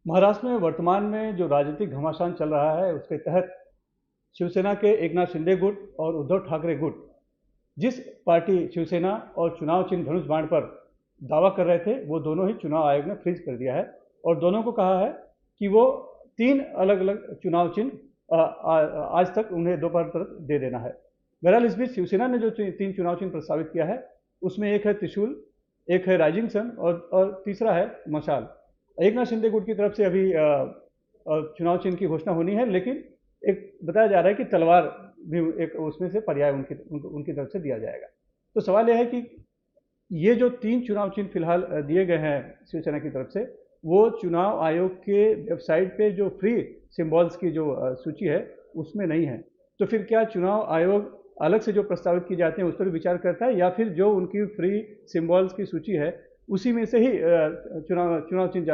महाराष्ट्र में वर्तमान में जो राजनीतिक घमासान चल रहा है उसके तहत शिवसेना के एकनाथ शिंदे गुट और उद्धव ठाकरे गुट जिस पार्टी शिवसेना और चुनाव चिन्ह धनुष बाण पर दावा कर रहे थे वो दोनों ही चुनाव आयोग ने फ्रीज कर दिया है और दोनों को कहा है कि वो 3 अलग अलग चुनाव चिन्ह आज तक उन्हें दोपहर तक दे देना है। बहरहाल इस बीच शिवसेना ने जो 3 चुनाव चिन्ह प्रस्तावित किया है उसमें एक है त्रिशूल, एक है राइजिंग सन और तीसरा है मशाल। एकनाथ शिंदे गुट की तरफ से अभी चुनाव चिन्ह की घोषणा होनी है, लेकिन एक बताया जा रहा है कि तलवार भी एक उसमें से पर्याय उनकी तरफ से दिया जाएगा। तो सवाल यह है कि ये जो 3 चुनाव चिन्ह फिलहाल दिए गए हैं शिवसेना की तरफ से, वो चुनाव आयोग के वेबसाइट पे जो फ्री सिंबल्स की जो सूची है उसमें नहीं है। तो फिर क्या चुनाव आयोग अलग से जो प्रस्तावित किए जाते हैं उस पर विचार करता है या फिर जो उनकी फ्री सिंबल्स की सूची है उसी में से ही चुनाव चिन्ह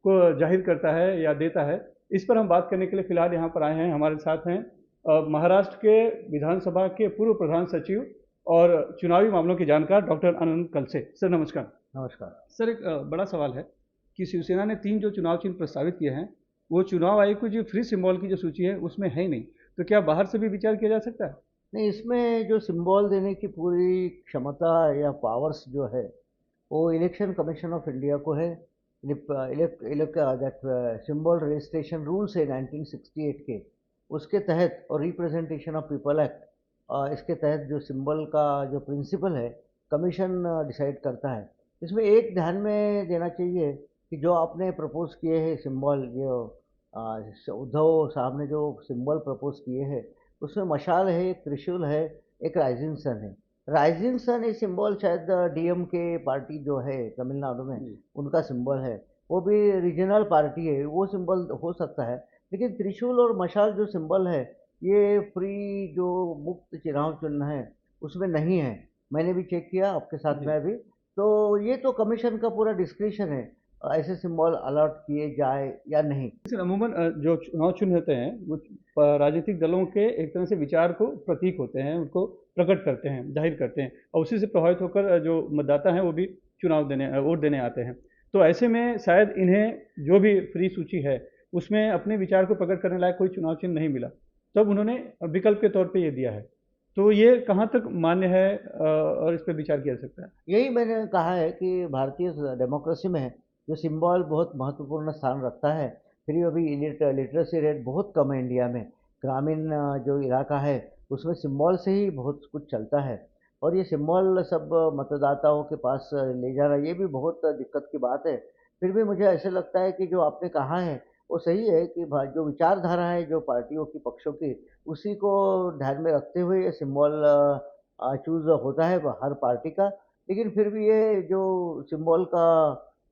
को जाहिर करता है या देता है? इस पर हम बात करने के लिए फिलहाल यहाँ पर आए हैं। हमारे साथ हैं महाराष्ट्र के विधानसभा के पूर्व प्रधान सचिव और चुनावी मामलों के जानकार डॉक्टर आनंद कलसे। सर नमस्कार। नमस्कार सर, एक बड़ा सवाल है कि शिवसेना ने 3 जो चुनाव चिन्ह प्रस्तावित किए हैं वो चुनाव आयोग की जो फ्री सिंबल की जो सूची है उसमें है ही नहीं, तो क्या बाहर से भी विचार किया जा सकता है? नहीं, इसमें जो सिंबल देने की पूरी क्षमता या पावर्स जो है वो इलेक्शन कमीशन ऑफ इंडिया को है। दैट सिंबल रजिस्ट्रेशन रूल्स है 1968 के, उसके तहत और रिप्रेजेंटेशन ऑफ पीपल एक्ट, इसके तहत जो सिंबल का जो प्रिंसिपल है कमीशन डिसाइड करता है। इसमें एक ध्यान में देना चाहिए कि जो आपने प्रपोज किए हैं सिंबल, जो उद्धव साहब ने जो सिंबल प्रपोज किए हैं उसमें मशाल है, एक त्रिशूल है, एक राइजिंग सन है। राइजिंग सन ये सिंबल शायद डीएम के पार्टी जो है तमिलनाडु में उनका सिंबल है, वो भी रीजनल पार्टी है, वो सिंबल हो सकता है। लेकिन त्रिशूल और मशाल जो सिंबल है ये फ्री जो मुक्त चुनाव चिन्ह है उसमें नहीं है। मैंने भी चेक किया आपके साथ में अभी, तो ये तो कमीशन का पूरा डिस्क्रिप्शन है ऐसे सिंबल अलॉट किए जाए या नहीं। लेकिन अमूमन जो चुनाव चिन्ह होते हैं वो राजनीतिक दलों के एक तरह से विचार को प्रतीक होते हैं, उनको प्रकट करते हैं, जाहिर करते हैं और उसी से प्रभावित होकर जो मतदाता हैं वो भी वोट देने आते हैं। तो ऐसे में शायद इन्हें जो भी फ्री सूची है उसमें अपने विचार को प्रकट करने लायक कोई चुनाव चिन्ह नहीं मिला, तब उन्होंने विकल्प के तौर पे ये दिया है। तो ये कहाँ तक मान्य है और इस पर विचार किया जा सकता है? यही मैंने कहा है कि भारतीय डेमोक्रेसी में जो सिंबल बहुत महत्वपूर्ण स्थान रखता है। फिर अभी लिटरेसी रेट बहुत कम है इंडिया में। ग्रामीण जो इलाका है उसमें सिंबल से ही बहुत कुछ चलता है और ये सिंबल सब मतदाताओं के पास ले जाना ये भी बहुत दिक्कत की बात है। फिर भी मुझे ऐसे लगता है कि जो आपने कहा है वो सही है कि जो विचारधारा है जो पार्टियों की पक्षों की उसी को ध्यान में रखते हुए ये सिंबल चूज होता है हर पार्टी का। लेकिन फिर भी ये जो सिंबल का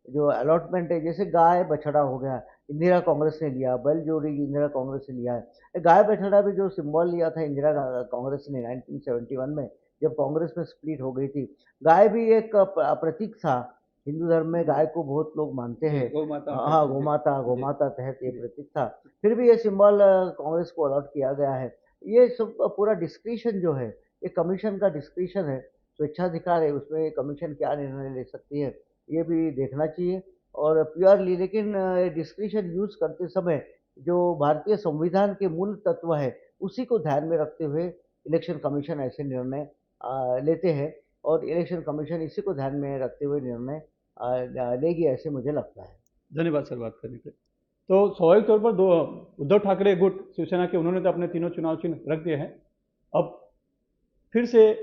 जो अलॉटमेंट है, जैसे गाय बछड़ा हो गया, इंदिरा कांग्रेस ने लिया, बैल जोड़ी इंदिरा कांग्रेस ने लिया है। गाय बछड़ा भी जो सिंबल लिया था इंदिरा कांग्रेस ने 1971 में, जब कांग्रेस में स्प्लिट हो गई थी। गाय भी एक प्रतीक था। हिंदू धर्म में गाय को बहुत लोग मानते हैं। हाँ, गोमाता तहत ये प्रतीक था। फिर भी ये सिंबल कांग्रेस को अलॉट किया गया है। ये सब पूरा डिस्क्रिशन जो है ये कमीशन का डिस्क्रिशन है, स्वेच्छाधिकार है, उसमें कमीशन क्या निर्णय ले सकती है ये भी देखना चाहिए। और प्योरली लेकिन डिस्क्रिशन यूज करते समय जो भारतीय संविधान के मूल तत्व है उसी को ध्यान में रखते हुए इलेक्शन कमीशन ऐसे निर्णय लेते हैं और इलेक्शन कमीशन इसी को ध्यान में रखते हुए निर्णय लेगी ऐसे मुझे लगता है। धन्यवाद सर बात करने के लिए। तो स्वाभाविक तौर पर दो उद्धव ठाकरे गुट शिवसेना के उन्होंने तो अपने तीनों चुनाव चिन्ह रख दिए हैं। अब फिर से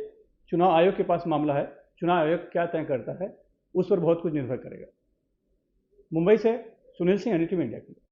चुनाव आयोग के पास मामला है, चुनाव आयोग क्या तय करता है उस पर बहुत कुछ निर्भर करेगा। मुंबई से सुनील सिंह, NDTV इंडिया के लिए।